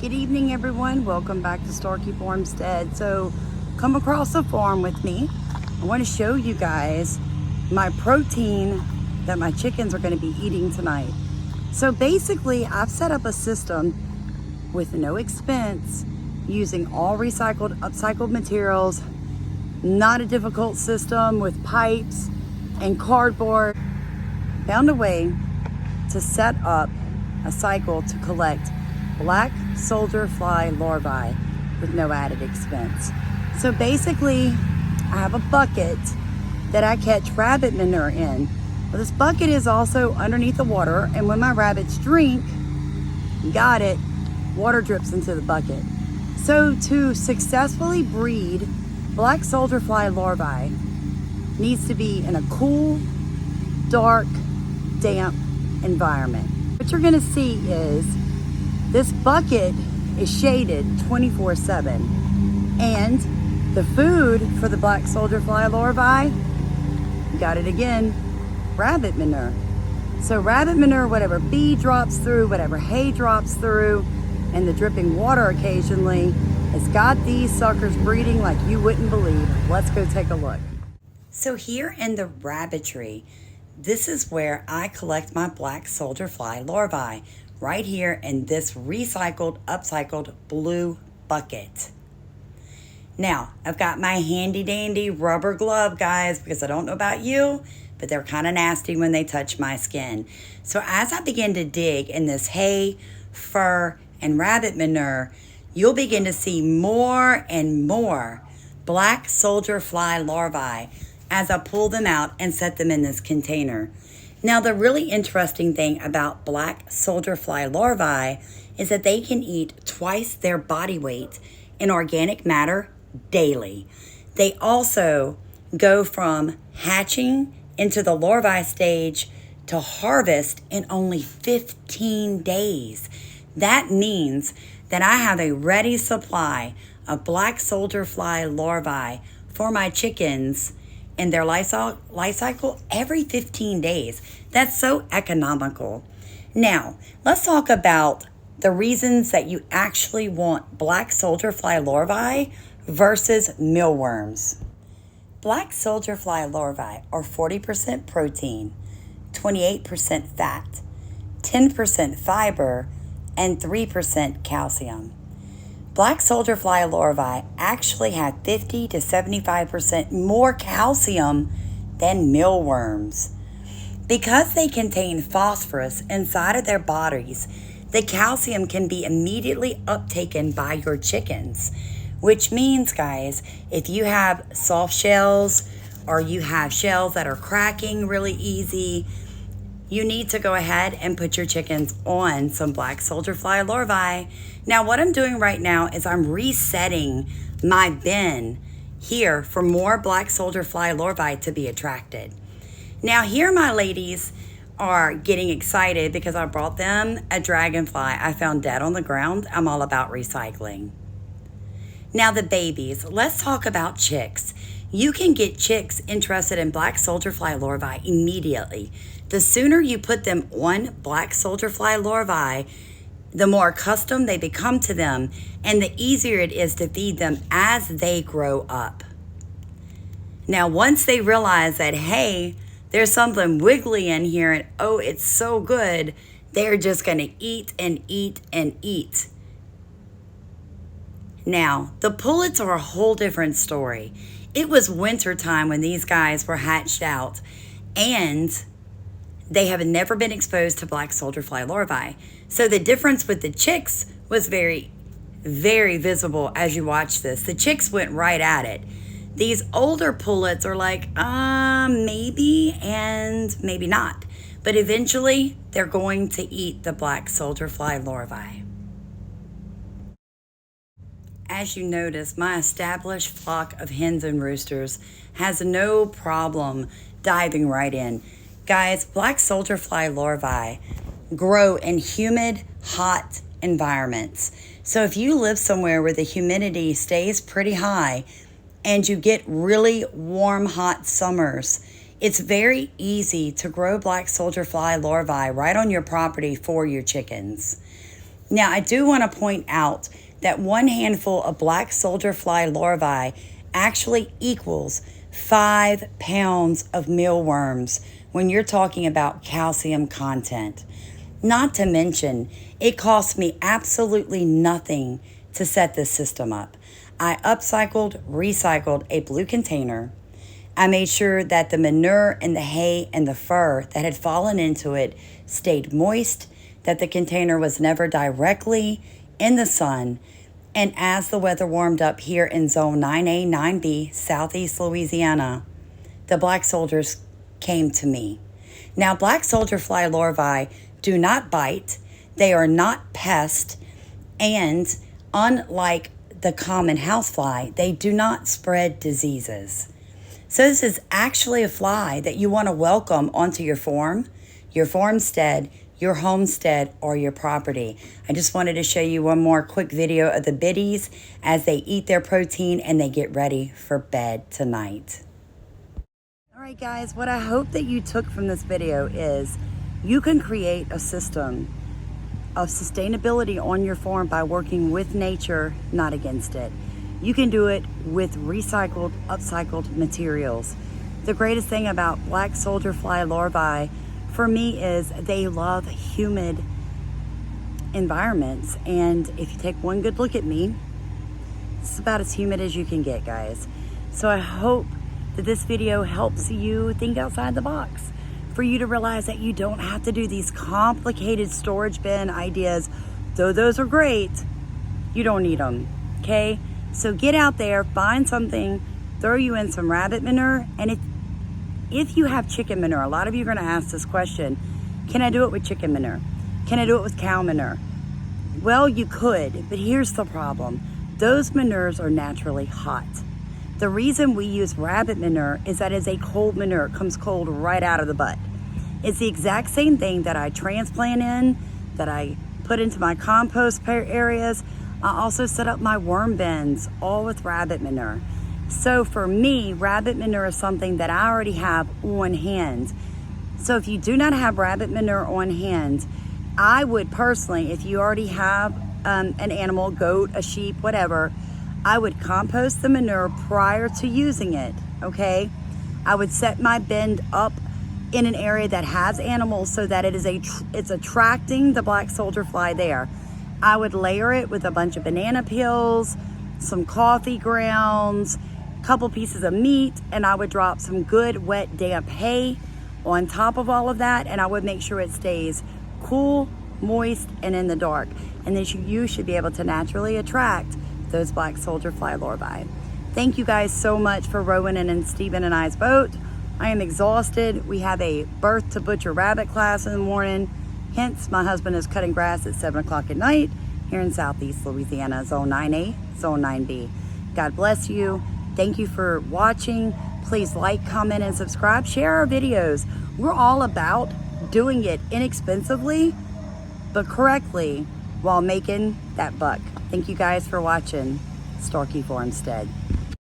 Good evening, everyone. Welcome back to Starkey Farmstead. So come across the farm with me. I want to show you guys my protein that my chickens are going to be eating tonight. So basically, I've set up a system with no expense using all recycled, upcycled materials. Not a difficult system with pipes and cardboard. Found a way to set up a cycle to collect black soldier fly larvae with no added expense. So basically, I have a bucket that I catch rabbit manure in. Well, this bucket is also underneath the water, and when my rabbits drink, got it, water drips into the bucket. So to successfully breed black soldier fly larvae needs to be in a cool, dark, damp environment. What you're gonna see is this bucket is shaded 24/7, and the food for the black soldier fly larvae, got it again, rabbit manure. So rabbit manure, whatever bee drops through, whatever hay drops through, and the dripping water occasionally, has got these suckers breeding like you wouldn't believe. Let's go take a look. So here in the rabbitry, this is where I collect my black soldier fly larvae, right here in this recycled, upcycled blue bucket. Now, I've got my handy dandy rubber glove, guys, because I don't know about you, but they're kind of nasty when they touch my skin. So as I begin to dig in this hay, fur, and rabbit manure, you'll begin to see more and more black soldier fly larvae as I pull them out and set them in this container. Now, the really interesting thing about black soldier fly larvae is that they can eat twice their body weight in organic matter daily. They also go from hatching into the larvae stage to harvest in only 15 days. That means that I have a ready supply of black soldier fly larvae for my chickens in their life cycle every 15 days. That's so economical. Now, let's talk about the reasons that you actually want black soldier fly larvae versus mealworms. Black soldier fly larvae are 40% protein, 28% fat, 10% fiber, and 3% calcium. Black soldier fly larvae actually have 50 to 75% more calcium than mealworms. Because they contain phosphorus inside of their bodies, the calcium can be immediately uptaken by your chickens, which means, guys, if you have soft shells or you have shells that are cracking really easy, you need to go ahead and put your chickens on some black soldier fly larvae. Now, what I'm doing right now is I'm resetting my bin here for more black soldier fly larvae to be attracted. Now, here my ladies are getting excited because I brought them a dragonfly I found dead on the ground. I'm all about recycling. Now, the babies, let's talk about chicks. You can get chicks interested in black soldier fly larvae immediately. The sooner you put them on black soldier fly larvae, the more accustomed they become to them, and the easier it is to feed them as they grow up. Now, once they realize that, hey, there's something wiggly in here, and oh, it's so good, they're just gonna eat and eat and eat. Now, the pullets are a whole different story. It was winter time when these guys were hatched out, and they have never been exposed to black soldier fly larvae. So the difference with the chicks was very, very visible as you watch this. The chicks went right at it. These older pullets are like, maybe and maybe not. But eventually, they're going to eat the black soldier fly larvae. As you notice, my established flock of hens and roosters has no problem diving right in. Guys, black soldier fly larvae grow in humid, hot environments. So if you live somewhere where the humidity stays pretty high and you get really warm, hot summers, it's very easy to grow black soldier fly larvae right on your property for your chickens. Now, I do want to point out that 1 handful of black soldier fly larvae actually equals 5 pounds of mealworms when you're talking about calcium content. Not to mention, it cost me absolutely nothing to set this system up. I upcycled, recycled a blue container. I made sure that the manure and the hay and the fur that had fallen into it stayed moist, that the container was never directly in the sun. And as the weather warmed up here in Zone 9A, 9B, Southeast Louisiana, the black soldiers came to me. Now, black soldier fly larvae do not bite. They are not pests. And unlike the common housefly, they do not spread diseases. So this is actually a fly that you want to welcome onto your farmstead, your homestead, or your property. I just wanted to show you one more quick video of the biddies as they eat their protein and they get ready for bed tonight. All right, guys, what I hope that you took from this video is you can create a system of sustainability on your farm by working with nature, not against it. You can do it with recycled, upcycled materials. The greatest thing about black soldier fly larvae for me is they love humid environments. And if you take one good look at me, it's about as humid as you can get, guys. So I hope that this video helps you think outside the box, for you to realize that you don't have to do these complicated storage bin ideas. Though those are great, you don't need them, okay? So get out there, find something, throw you in some rabbit manure. And if you have chicken manure, a lot of you are gonna ask this question, can I do it with chicken manure? Can I do it with cow manure? Well, you could, but here's the problem. Those manures are naturally hot. The reason we use rabbit manure is that it's a cold manure. It comes cold right out of the butt. It's the exact same thing that I transplant in, that I put into my compost areas. I also set up my worm bins, all with rabbit manure. So for me, rabbit manure is something that I already have on hand. So if you do not have rabbit manure on hand, I would personally, if you already have an animal, goat, a sheep, whatever, I would compost the manure prior to using it, okay? I would set my bin up in an area that has animals so that it's attracting the black soldier fly there. I would layer it with a bunch of banana peels, some coffee grounds, a couple pieces of meat, and I would drop some good wet damp hay on top of all of that, and I would make sure it stays cool, moist, and in the dark. And then you should be able to naturally attract those black soldier fly larvae. Thank you guys so much for rowing in Stephen and I's boat. I am exhausted. We have a birth to butcher rabbit class in the morning. Hence, my husband is cutting grass at 7 o'clock at night here in Southeast Louisiana, Zone 9A, Zone 9B. God bless you. Thank you for watching. Please like, comment, and subscribe. Share our videos. We're all about doing it inexpensively, but correctly, while making that buck. Thank you guys for watching Starkey Farmstead.